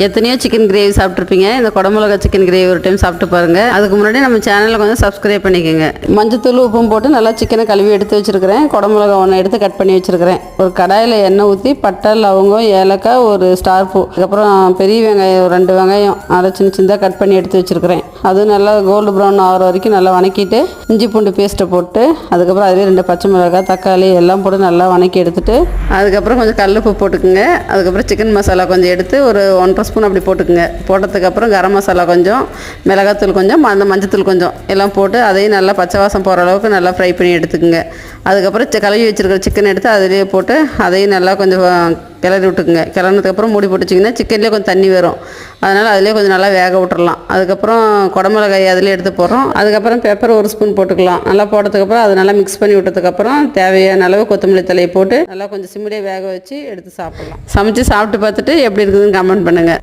எத்தனையோ chicken gravy சாப்பிட்ருப்பீங்க. இந்த குடமிளகா சிக்கன் கிரேவி ஒரு டைம் சாப்பிட்டு பாருங்கள். அதுக்கு முன்னாடி நம்ம சேனலில் கொஞ்சம் சப்ஸ்கிரைப் பண்ணிக்கோங்க. மஞ்சத்தூள் உப்பும் போட்டு நல்லா சிக்கனை கழுவி எடுத்து வச்சுருக்கிறேன். குடமிளகா ஒன்று எடுத்து கட் பண்ணி வச்சுருக்கிறேன். ஒரு கடாயில் எண்ணெய் ஊற்றி பட்டை, லவங்கம், ஏலக்காய், ஒரு ஸ்டார் பூ, அதுக்கப்புறம் பெரிய வெங்காயம் 2 வெங்காயம் அதை சின்ன சின்னதாக கட் பண்ணி எடுத்து வச்சுருக்கிறேன். அது நல்லா கோல்டு ப்ரௌன் ஆகிற வரைக்கும் நல்லா வணக்கிட்டு இஞ்சி பூண்டு பேஸ்ட்டை போட்டு அதுக்கப்புறம் அதிலே 2 பச்சை மிளகாய், தக்காளி எல்லாம் போட்டு நல்லா வணக்கி எடுத்துட்டு அதுக்கப்புறம் கொஞ்சம் கல்லுப்பு போட்டுக்குங்க. அதுக்கப்புறம் சிக்கன் மசாலா கொஞ்சம் எடுத்து ஒரு 1 ஸ்பூன் அப்படி போட்டுக்குங்க. போட்டதுக்கப்புறம் கரம் மசாலா கொஞ்சம், மிளகாத்தூள் கொஞ்சம், அந்த மஞ்சத்தூள் கொஞ்சம் எல்லாம் போட்டு அதையும் நல்லா பச்சை வாசம் போகிற அளவுக்கு நல்லா ஃப்ரை பண்ணி எடுத்துக்குங்க. அதுக்கப்புறம் கழுவி வச்சுருக்கிற சிக்கன் எடுத்து அதிலே போட்டு அதையும் நல்லா கொஞ்சம் கிளறி விட்டுக்குங்க. கிளறினதுக்கப்புறம் மூடி போட்டுச்சிங்கன்னா சிக்கன்லேயே கொஞ்சம் தண்ணி வரும். அதனால் அதிலே கொஞ்சம் நல்லா வேக விட்டுறலாம். அதுக்கப்புறம் குடமிளகாய் அதிலே எடுத்து போடுறோம். அதுக்கப்புறம் பெப்பர் 1 ஸ்பூன் போட்டுக்கலாம். நல்லா போட்டதுக்கப்புறம் அதை நல்லா மிக்ஸ் பண்ணி விட்டதுக்கப்புறம் தேவையான அளவு கொத்தமல்லி தலையை போட்டு நல்லா கொஞ்சம் சிம்மிலே வேக வச்சு எடுத்து சாப்பிட்லாம். சமைச்சு சாப்பிட்டு பார்த்துட்டு எப்படி இருக்குதுன்னு கமெண்ட் பண்ணுங்கள்.